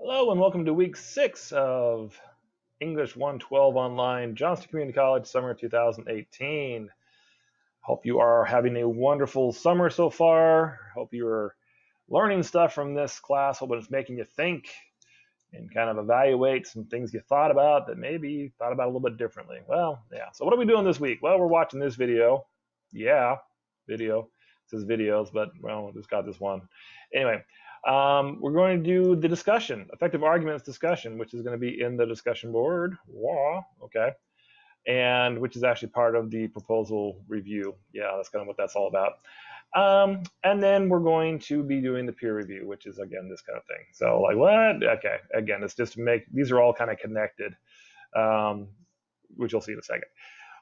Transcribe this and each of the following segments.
Hello and welcome to week 6 of English 112 Online, Johnston Community College, summer 2018. Hope you are having a wonderful summer so far. Hope you are learning stuff from this class. Hope it's making you think and kind of evaluate some things you thought about that maybe you thought about a little bit differently. Well, yeah. So what are we doing this week? Well, we're watching this video. Yeah, video. It says videos, but well, we just got this one. Anyway, we're going to do the discussion, effective arguments discussion, which is going to be in the discussion board. Wow, okay. And which is actually part of the proposal review. Yeah, that's kind of what that's all about. And then we're going to be doing the peer review, which is, again, this kind of thing. So like, what? Okay, again, it's just to make, these are all kind of connected, which you'll see in a second.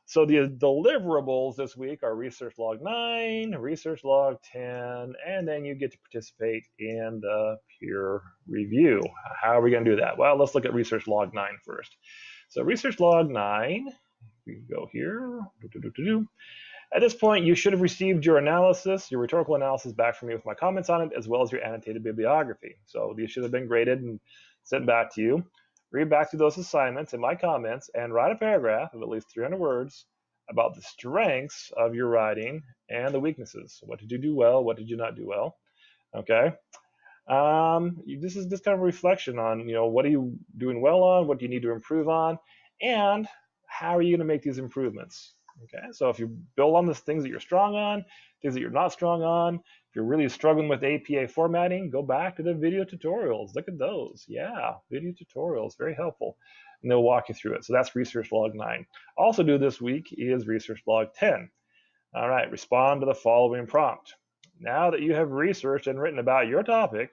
So the deliverables this week are Research Log 9, Research Log 10, and then you get to participate in the peer review. How are we going to do that? Well, let's look at Research Log 9 first. So Research Log 9, we can go here. At this point, you should have received your analysis, your rhetorical analysis back from me with my comments on it, as well as your annotated bibliography. So these should have been graded and sent back to you. Read back through those assignments and my comments and write a paragraph of at least 300 words about the strengths of your writing and the weaknesses. What did you do well? What did you not do well? Okay. This is just kind of a reflection on, what are you doing well on? What do you need to improve on? And how are you going to make these improvements? Okay. So if you build on the things that you're strong on, things that you're not strong on, if you're really struggling with APA formatting, go back to the video tutorials. Look at those. Yeah, video tutorials, very helpful. And they'll walk you through it. So that's Research Log 9. Also due this week is Research Log 10. All right, respond to the following prompt. Now that you have researched and written about your topic,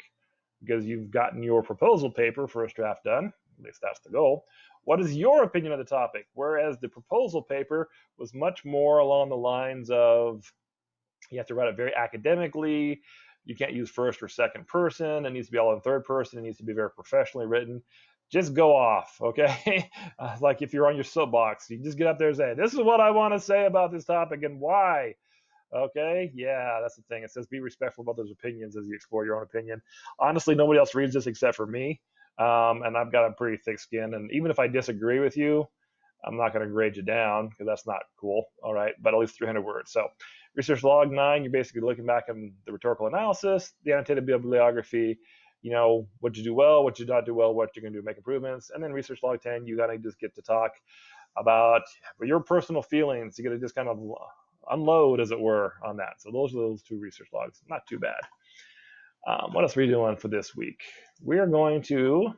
because you've gotten your proposal paper first draft done, at least that's the goal, what is your opinion of the topic? Whereas the proposal paper was much more along the lines of, you have to write it very academically. You can't use first or second person. It needs to be all in third person. It needs to be very professionally written. Just go off, okay? Like if you're on your soapbox, you just get up there and say, this is what I want to say about this topic and why. Okay, yeah, that's the thing. It says be respectful about those opinions as you explore your own opinion. Honestly, nobody else reads this except for me, and I've got a pretty thick skin. And even if I disagree with you, I'm not going to grade you down because that's not cool. All right, but at least 300 words. So Research Log 9, you're basically looking back on the rhetorical analysis, the annotated bibliography, what you do well, what you not do well, what you're going to do to make improvements. And then Research Log 10, you got to just get to talk about your personal feelings. You got to just kind of unload, as it were, on that. So those are those two research logs. Not too bad. What else are we doing for this week? We are going to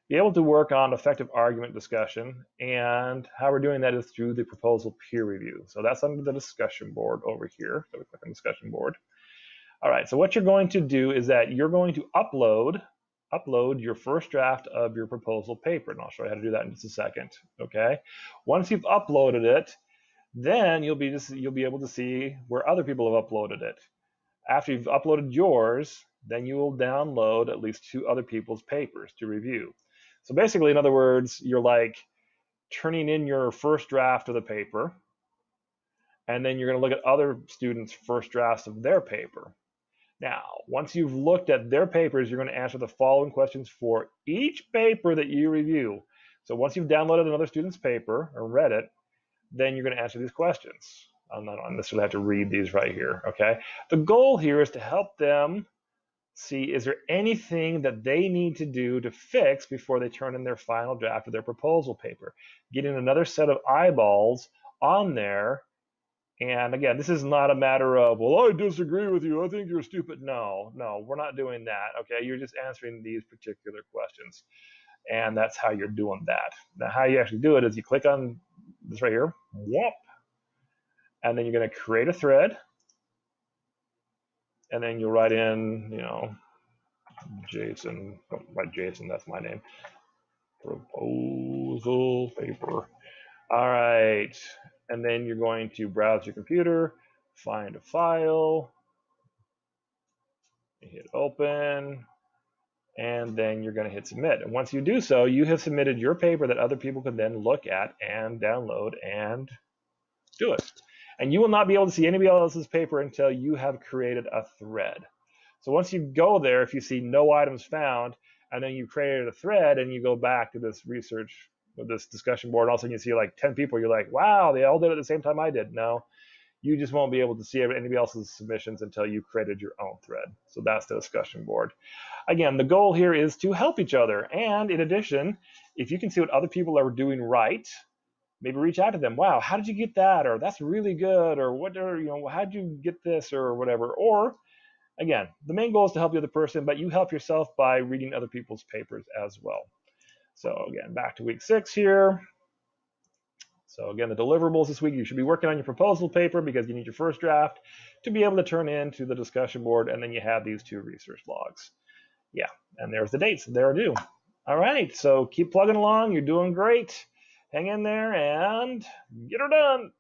be able to work on effective argument discussion, and how we're doing that is through the proposal peer review. So that's under the discussion board over here. So we click on discussion board. All right, so what you're going to do is that you're going to upload your first draft of your proposal paper, and I'll show you how to do that in just a second. Okay, once you've uploaded it, then you'll be able to see where other people have uploaded it. After you've uploaded yours, then you will download at least 2 other people's papers to review. So basically, in other words, you're like turning in your first draft of the paper, and then you're going to look at other students' first drafts of their paper. Now, once you've looked at their papers, you're going to answer the following questions for each paper that you review. So once you've downloaded another student's paper or read it, then you're going to answer these questions. I'm not necessarily have to read these right here, okay? The goal here is to help them see, is there anything that they need to do to fix before they turn in their final draft of their proposal paper? Getting another set of eyeballs on there. And again, this is not a matter of, well, I disagree with you, I think you're stupid. No, we're not doing that, okay? You're just answering these particular questions. And that's how you're doing that. Now, how you actually do it is you click on this right here, whoop, and then you're going to create a thread, and then you'll write in, Jason, write Jason, that's my name, proposal paper. All right, and then you're going to browse your computer, find a file, hit open, and then you're going to hit submit. And once you do so, you have submitted your paper that other people can then look at and download and do it. And you will not be able to see anybody else's paper until you have created a thread. So once you go there, if you see no items found, and then you created a thread and you go back to this research with this discussion board, and all of a sudden you see like 10 people, you're like, wow, they all did it at the same time I did. No, you just won't be able to see anybody else's submissions until you created your own thread. So that's the discussion board. Again, the goal here is to help each other. And in addition, if you can see what other people are doing right, maybe reach out to them. Wow, how did you get that? Or that's really good. Or what? Or, you know, how did you get this? Or whatever. Or again, the main goal is to help the other person, but you help yourself by reading other people's papers as well. So again, back to week 6 here. So again, the deliverables this week, you should be working on your proposal paper because you need your first draft to be able to turn into the discussion board, and then you have these 2 research logs. Yeah, and there's the dates. They're due. All right, so keep plugging along. You're doing great. Hang in there and get her done.